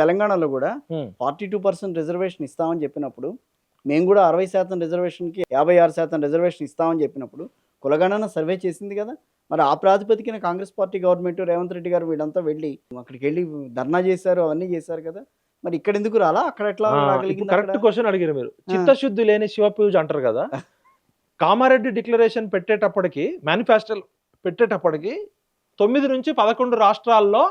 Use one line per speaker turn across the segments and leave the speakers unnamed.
తెలంగాణలో కూడా
హ్మ్.
42% రిజర్వేషన్ ఇస్తామని చెప్పినప్పుడు మేము కూడా 60% రిజర్వేషన్కి 56% రిజర్వేషన్ ఇస్తామని చెప్పినప్పుడు కులగణన సర్వే చేసింది కదా. మరి ఆ ప్రాతిపదికన కాంగ్రెస్ పార్టీ గవర్నమెంట్ రేవంత్ రెడ్డి గారు వీళ్ళంతా వెళ్ళి అక్కడికి వెళ్ళి ధర్నా చేశారు, అవన్నీ చేశారు కదా. మరి ఇక్కడ ఎందుకు రాలా, అక్కడ ఎట్లా
ఇప్పుడు
రాగలిగింది?
కరెక్ట్ క్వశ్చన్ అడిగారు మీరు. చిత్తశుద్ధి లేని శివపూజ అంటారు కదా. కామారెడ్డి డిక్లరేషన్ పెట్టేటప్పటికి, మేనిఫెస్టో పెట్టేటప్పటికి 9 నుంచి 11 రాష్ట్రాల్లో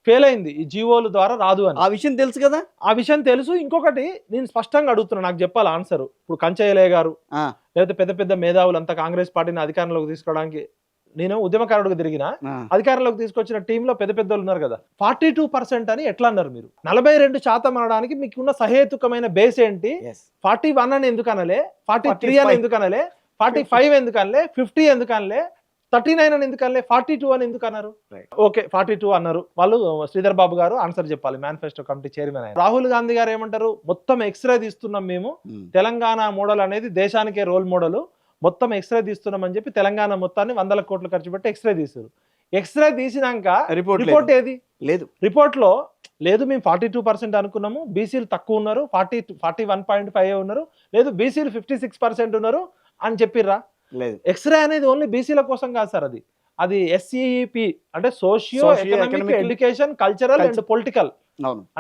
ఫెయిల్ అయింది, ఈ జీవోల ద్వారా రాదు అని.
ఆ విషయం తెలుసు కదా.
ఆ విషయం తెలుసు. ఇంకొకటి నేను స్పష్టంగా అడుగుతున్నా, నాకు చెప్పాలి ఆన్సర్. ఇప్పుడు కంచయ్యలే గారు లేకపోతే పెద్ద పెద్ద మేధావులంతా కాంగ్రెస్ పార్టీని అధికారంలోకి తీసుకోవడానికి, నేను ఉద్యమకారుడిగా తిరిగిన, అధికారంలోకి తీసుకొచ్చిన టీంలో పెద్ద పెద్ద ఉన్నారు కదా. 42% అని ఎట్లా అన్నారు మీరు? 42% అనడానికి మీకున్న సహేతుకమైన బేస్ ఏంటి? 41 అని ఎందుకు అనలే, 43 అని ఎందుకు అనలే, 45 ఎందుకు అనలే, 50 ఎందుకు అనలే, 39 అని ఎందుకు అనలే, 42 అని ఎందుకు అన్నారు? ఓకే, 42 అన్నారు వాళ్ళు. శ్రీధర్ బాబు గారు ఆన్సర్ చెప్పాలి, మేనిఫెస్టో కమిటీ చైర్మన్ ఆయన. రాహుల్ గాంధీ గారు ఏమంటారు? మొత్తం ఎక్స్రే తీస్తున్నాం మేము, తెలంగాణ మోడల్ అనేది దేశానికే రోల్ మోడల్, మొత్తం ఎక్స్రే తీస్తున్నాం అని చెప్పి తెలంగాణ మొత్తాన్ని 100 కోట్లు ఖర్చు పెట్టి ఎక్స్రే తీస్తారు. ఎక్స్రే తీసినాక రిపోర్ట్ ఏది? లేదు. రిపోర్ట్ లో లేదు మేము 42% అనుకున్నాము, బీసీలు తక్కువ ఉన్నారు, 41.5 ఉన్నారు, లేదు బీసీలు 56% ఉన్నారు అని చెప్పిర్రా? లేదు. ఎక్స్రే అనేది ఓన్లీ బీసీల కోసం కాదు సార్, అది ఎస్ఈపి అంటే socio economic, education, cultural and political.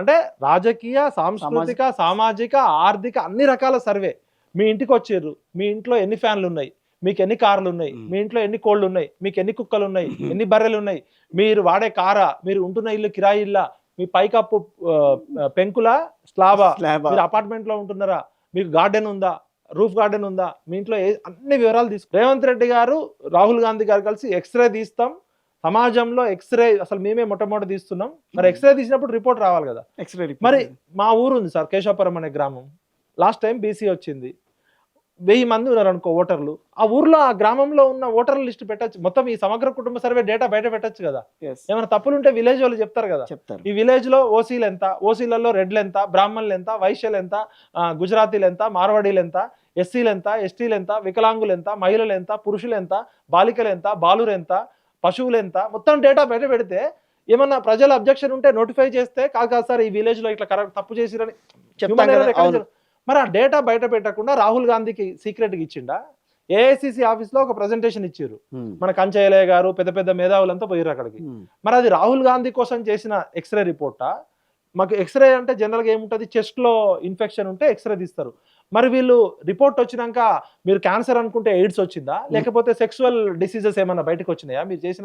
అంటే రాజకీయ, సాంస్కృతిక, సామాజిక, ఆర్థిక అన్ని రకాల సర్వే. మీ ఇంటికి వచ్చిర్రు, మీ ఇంట్లో ఎన్ని ఫ్యాన్లు ఉన్నాయి, మీకు ఎన్ని కార్లు ఉన్నాయి, మీ ఇంట్లో ఎన్ని కోళ్ళు ఉన్నాయి, మీకు ఎన్ని కుక్కలు ఉన్నాయి, ఎన్ని బర్రెలు ఉన్నాయి, మీరు వాడే కారా, మీరు ఉంటున్న ఇల్లు కిరాయి ఇల్లా, మీ పైకప్పు పెంకుల స్లాబా, మీరు అపార్ట్మెంట్ లో ఉంటున్నారా, మీకు గార్డెన్ ఉందా, రూఫ్ గార్డెన్ ఉందా, మీ ఇంట్లో అన్ని వివరాలు తీసుకు. రేవంత్ రెడ్డి గారు, రాహుల్ గాంధీ గారు కలిసి ఎక్స్రే తీస్తాం, సమాజంలో ఎక్స్రే అసలు మేమే మొట్టమొదటి తీస్తున్నాం. మరి ఎక్స్రే తీసినప్పుడు రిపోర్ట్ రావాలి కదా. మరి మా ఊరు ఉంది సార్, కేశవపురం అనే గ్రామం. లాస్ట్ టైం బీసీ వచ్చింది, 1000 మంది ఉన్నారు అనుకో ఓటర్లు. ఆ ఊర్లో, ఆ గ్రామంలో ఉన్న ఓటర్ల లిస్ట్ పెట్టచ్చు, మొత్తం ఈ సమగ్ర కుటుంబ సర్వే డేటా బయట పెట్టచ్చు కదా. ఏమైనా తప్పులు ఉంటే విలేజ్ వాళ్ళు చెప్తారు కదా. ఈ విలేజ్ లో ఓసీలు ఎంత, ఓసీలలో రెడ్లు ఎంత, బ్రాహ్మణులు ఎంత, వైశ్యులు ఎంత, గుజరాతీలు ఎంత, మార్వాడీలు ఎంత, ఎస్సీలు ఎంత, ఎస్టీలు ఎంత, వికలాంగులు ఎంత, మహిళలు ఎంత, పురుషులు ఎంత, బాలికలు ఎంత, బాలురు ఎంత, పశువులు ఎంత, మొత్తం డేటా బయట పెడితే ఏమన్నా ప్రజల అబ్జెక్షన్ ఉంటే నోటిఫై చేస్తే, కాదు సార్ ఈ విలేజ్ లో ఇట్లా కరెక్ట్ తప్పు చేసిరని చెప్తాను. మరి ఆ డేటా బయట పెట్టకుండా రాహుల్ గాంధీకి సీక్రెట్గా ఇచ్చిండా? ఏఐసిసి ఆఫీస్ లో ఒక ప్రెజెంటేషన్ ఇచ్చారు, మన కంచయ్యలే గారు పెద్ద పెద్ద మేధావులంతా పోయారు అక్కడికి. మరి అది రాహుల్ గాంధీ కోసం చేసిన ఎక్స్రే రిపోర్టా? మాకు ఎక్స్రే అంటే జనరల్గా ఏముంటుంది, చెస్ట్ లో ఇన్ఫెక్షన్ ఉంటే ఎక్స్రే తీస్తారు. మరి వీళ్ళు రిపోర్ట్ వచ్చినాక మీరు క్యాన్సర్ అనుకుంటే ఎయిడ్స్ వచ్చిందా, లేకపోతే సెక్సువల్ డిసీజెస్ ఏమన్నా బయటకు వచ్చినాయా మీరు చేసిన